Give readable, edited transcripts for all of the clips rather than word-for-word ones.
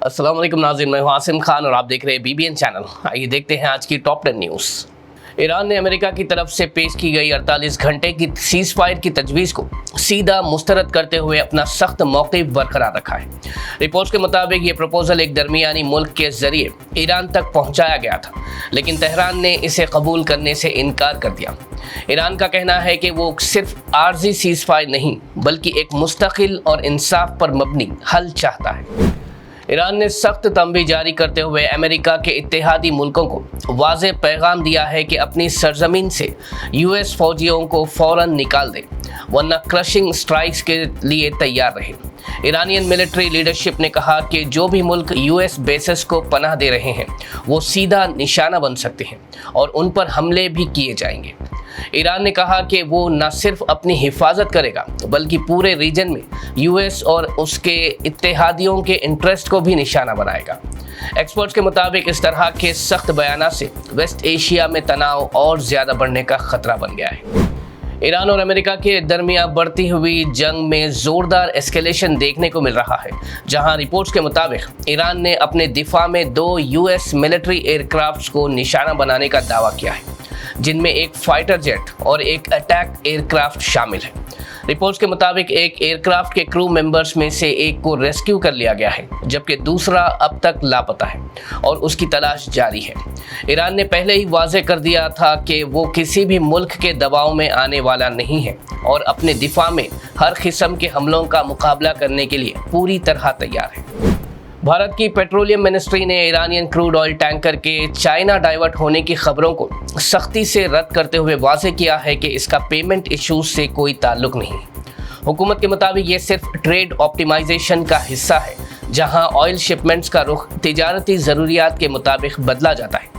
अस्सलाम वालेकुम नाज़रीन, मैं हूं आसिम खान और आप देख रहे हैं बीबीएन चैनल। आइए देखते हैं आज की टॉप 10 न्यूज़। ईरान ने अमेरिका की तरफ से पेश की गई 48 घंटे की सीज़ फायर की तजवीज़ को सीधा मुस्तरद करते हुए अपना सख्त मौक़िफ़ बरकरार रखा है। रिपोर्ट्स के मुताबिक ये प्रपोजल एक दरमियानी मुल्क के ज़रिए ईरान तक पहुँचाया गया था, लेकिन तेहरान ने इसे कबूल करने से इनकार कर दिया। ईरान का कहना है कि वो सिर्फ आर्जी सीज़ फायर नहीं बल्कि एक मुस्तकिल और इंसाफ पर मबनी हल चाहता है। ईरान ने सख्त तंबी जारी करते हुए अमेरिका के इत्तेहादी मुल्कों को वाज़ेह पैगाम दिया है कि अपनी सरजमीन से यूएस फौजियों को फ़ौरन निकाल दे, वरना क्रशिंग स्ट्राइक्स के लिए तैयार रहे। ईरानियन मिलिट्री लीडरशिप ने कहा कि जो भी मुल्क यूएस बेसेस को पनाह दे रहे हैं वो सीधा निशाना बन सकते हैं और उन पर हमले भी किए जाएंगे। ईरान ने कहा कि वो न सिर्फ अपनी हिफाजत करेगा बल्कि पूरे रीजन में यूएस और उसके इत्तेहादियों के इंटरेस्ट को भी निशाना बनाएगा। एक्सपर्ट्स के मुताबिक इस तरह के सख्त बयान से वेस्ट एशिया में तनाव और ज़्यादा बढ़ने का खतरा बन गया है। ईरान और अमेरिका के दरमियान बढ़ती हुई जंग में ज़ोरदार एस्केलेशन देखने को मिल रहा है, जहां रिपोर्ट्स के मुताबिक ईरान ने अपने दिफा में 2 यूएस मिलिट्री एयरक्राफ्ट्स को निशाना बनाने का दावा किया है, जिनमें एक फाइटर जेट और एक अटैक एयरक्राफ्ट शामिल है। रिपोर्ट्स के मुताबिक एक एयरक्राफ्ट के क्रू मेंबर्स में से एक को रेस्क्यू कर लिया गया है, जबकि दूसरा अब तक लापता है और उसकी तलाश जारी है। ईरान ने पहले ही वाज़ेह कर दिया था कि वो किसी भी मुल्क के दबाव में आने वाला नहीं है और अपने दिफा में हर किस्म के हमलों का मुकाबला करने के लिए पूरी तरह तैयार है। भारत की पेट्रोलियम मिनिस्ट्री ने ईरानियन क्रूड ऑयल टैंकर के चाइना डाइवर्ट होने की खबरों को सख्ती से रद्द करते हुए वाज़ेह किया है कि इसका पेमेंट इश्यूज से कोई ताल्लुक नहीं। हुकूमत के मुताबिक ये सिर्फ ट्रेड ऑप्टिमाइजेशन का हिस्सा है, जहां ऑयल शिपमेंट्स का रुख तिजारती ज़रूरियात के मुताबिक बदला जाता है।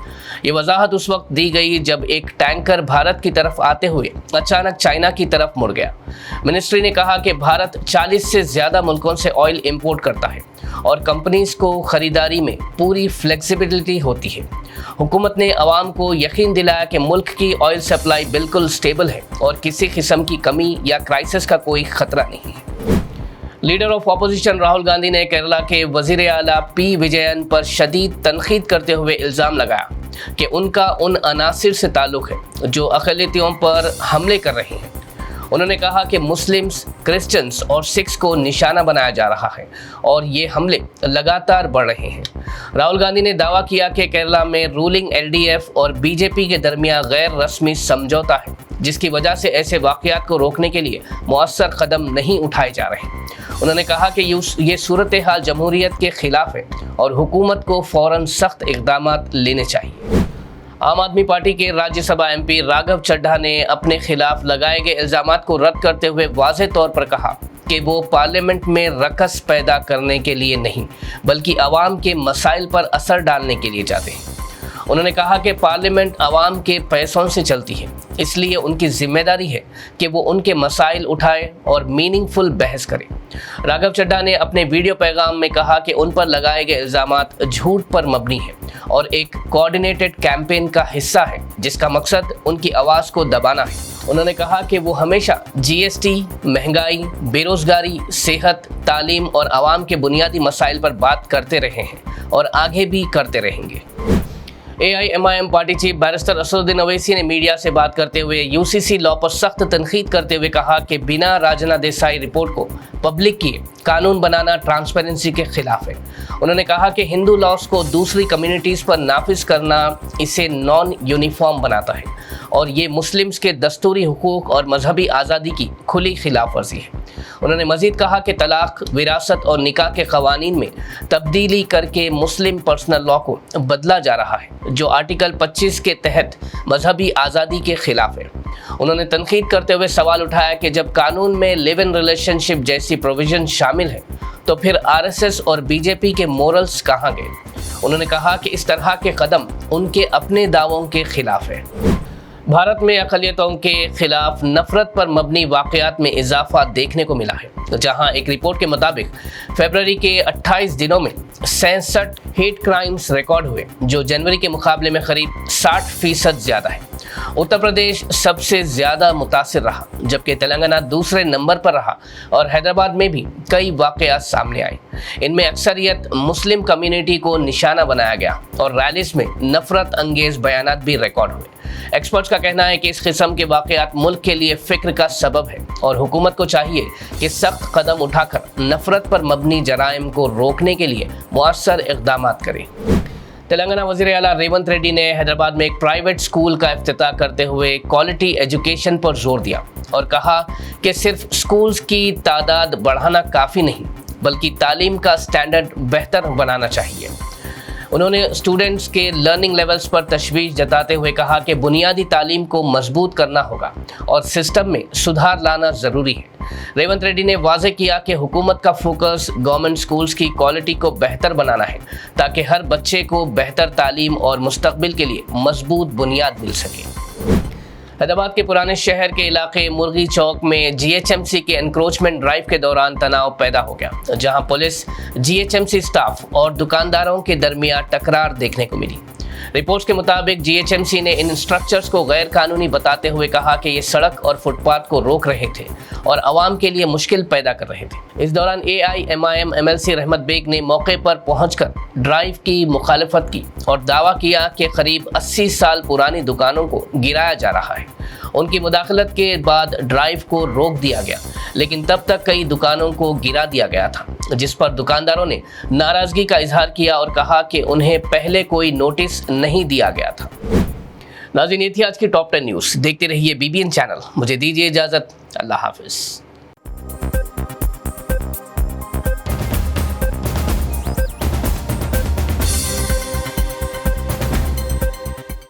ये वजाहत उस वक्त दी गई जब एक टैंकर भारत की तरफ आते हुए अचानक चाइना की तरफ मुड़ गया। मिनिस्ट्री ने कहा कि भारत 40 से ज़्यादा मुल्कों से ऑयल इंपोर्ट करता है और कंपनीज को ख़रीदारी में पूरी फ्लेक्सिबिलिटी होती है। हुकूमत ने अवाम को यकीन दिलाया कि मुल्क की ऑयल सप्लाई बिल्कुल स्टेबल है और किसी किस्म की कमी या क्राइसिस का कोई ख़तरा नहीं है। Leader of opposition Rahul Gandhi ने केरला के वज़ीर आला पी विजयन पर शदीद तनकीद करते हुए इल्ज़ाम लगाया कि उनका उन अनासिर से ताल्लुक़ है जो अक़लियतों पर हमले कर रहे हैं। उन्होंने कहा कि मुस्लिम्स, क्रिश्चियंस और सिख्स को निशाना बनाया जा रहा है और ये हमले लगातार बढ़ रहे हैं। राहुल गांधी ने दावा किया कि केरला में रूलिंग एलडीएफ और बीजेपी के दरमियान गैर रस्मी समझौता है, जिसकी वजह से ऐसे वाक़यात को रोकने के लिए मुअस्सर कदम नहीं उठाए जा रहे। उन्होंने कहा कि ये सूरत हाल जमहूरियत के खिलाफ है और हुकूमत को फ़ौरन सख्त इक़दामात लेने चाहिए। आम आदमी पार्टी के राज्यसभा एमपी राघव चड्ढा ने अपने खिलाफ लगाए गए इल्ज़ामात को रद्द करते हुए वाज़ेह तौर पर कहा कि वो पार्लियामेंट में रकस पैदा करने के लिए नहीं बल्कि आवाम के मसाइल पर असर डालने के लिए जाते हैं। उन्होंने कहा कि पार्लियामेंट आवाम के पैसों से चलती है, इसलिए उनकी जिम्मेदारी है कि वो उनके मसाइल उठाए और मीनिंगफुल बहस करे। राघव चड्ढा ने अपने वीडियो पैगाम में कहा कि उन पर लगाए गए इल्ज़ामात झूठ पर मबनी है और एक कोऑर्डिनेटेड कैंपेन का हिस्सा है जिसका मकसद उनकी आवाज़ को दबाना है। उन्होंने कहा कि वो हमेशा जीएसटी, महंगाई, बेरोज़गारी, सेहत, तालीम और आवाम के बुनियादी मसाइल पर बात करते रहे हैं और आगे भी करते रहेंगे। AIMIM party chief barrister Asaduddin Owaisi ने मीडिया से बात करते हुए यूसीसी लॉ पर सख्त तनकीद करते हुए कहा कि बिना राजना देसाई रिपोर्ट को पब्लिक किए कानून बनाना ट्रांसपेरेंसी के खिलाफ है। उन्होंने कहा कि हिंदू लॉस को दूसरी कम्युनिटीज़ पर नाफिज करना इसे नॉन यूनिफॉर्म बनाता है और ये मुस्लिम्स के दस्तूरी हुकूक और मजहबी आज़ादी की खुली खिलाफ वर्जी है। उन्होंने मज़ीद कहा कि तलाक, विरासत और निकाह के क़वानीन में तब्दीली करके मुस्लिम पर्सनल लॉ को बदला जा रहा है, जो आर्टिकल 25 के तहत मजहबी आज़ादी के खिलाफ है। उन्होंने तनकीद करते हुए सवाल उठाया कि जब कानून में लिव इन रिलेशनशिप जैसी प्रोविजन शामिल है तो फिर आरएसएस और बीजेपी के मोरल्स कहाँ गए। उन्होंने कहा कि इस तरह के कदम उनके अपने दावों के खिलाफ है। भारत में अक़लियतों के खिलाफ नफरत पर मबनी वाक़यात में इजाफा देखने को मिला है, जहां एक रिपोर्ट के मुताबिक फरवरी के 28 दिनों में 67 हेट क्राइम्स रिकॉर्ड हुए, जो जनवरी के मुकाबले में करीब 60% ज्यादा है। उत्तर प्रदेश सबसे ज्यादा मुतासिर रहा, जबकि तेलंगाना दूसरे नंबर पर रहा और हैदराबाद में भी कई वाकयात सामने आए। इनमें अक्सरियत मुस्लिम कम्युनिटी को निशाना बनाया गया और रैलीज में नफरत अंगेज बयानात भी रिकॉर्ड हुए। एक्सपर्ट्स का कहना है कि इस किस्म के वाकयात मुल्क के लिए फिक्र का सबब है और हुकूमत को चाहिए कि सख्त कदम उठाकर नफरत पर मबनी जराइम को रोकने के लिए मुअस्सर इक़दाम करे। तेलंगाना वज़ीर आला रेवंत रेड्डी ने हैदराबाद में एक प्राइवेट स्कूल का इफ्तिताह करते हुए क्वालिटी एजुकेशन पर जोर दिया और कहा कि सिर्फ स्कूल्स की तादाद बढ़ाना काफ़ी नहीं, बल्कि तालीम का स्टैंडर्ड बेहतर बनाना चाहिए। उन्होंने स्टूडेंट्स के लर्निंग लेवल्स पर तशवीश जताते हुए कहा कि बुनियादी तालीम को मजबूत करना होगा और सिस्टम में सुधार लाना ज़रूरी है। रेवंत रेड्डी ने वाज़ेह किया कि हुकूमत का फोकस गवर्नमेंट स्कूल्स की क्वालिटी को बेहतर बनाना है, ताकि हर बच्चे को बेहतर तालीम और मुस्तकबिल के लिए मजबूत बुनियाद मिल सके। हैदराबाद के पुराने शहर के इलाके मुर्गी चौक में जीएचएमसी के एनक्रोचमेंट ड्राइव के दौरान तनाव पैदा हो गया, जहां पुलिस, जीएचएमसी स्टाफ और दुकानदारों के दरमियान टकरार देखने को मिली। रिपोर्ट्स के मुताबिक जीएचएमसी ने इन स्ट्रक्चर्स को गैर कानूनी बताते हुए कहा कि ये सड़क और फुटपाथ को रोक रहे थे और आवाम के लिए मुश्किल पैदा कर रहे थे। इस दौरान AIMIM MLC रहमत बेग ने मौके पर पहुंचकर ड्राइव की मुखालफत की और दावा किया कि करीब 80 साल पुरानी दुकानों को गिराया जा रहा है। उनकी मुदाखलत के बाद ड्राइव को रोक दिया गया, लेकिन तब तक कई दुकानों को गिरा दिया गया था, जिस पर दुकानदारों ने नाराजगी का इजहार किया और कहा कि उन्हें पहले कोई नोटिस नहीं दिया गया था। नाज़रीन, ये थी आज की टॉप 10 न्यूज़। देखते रहिए BBN चैनल। मुझे दीजिए इजाज़त। अल्लाह हाफिज़।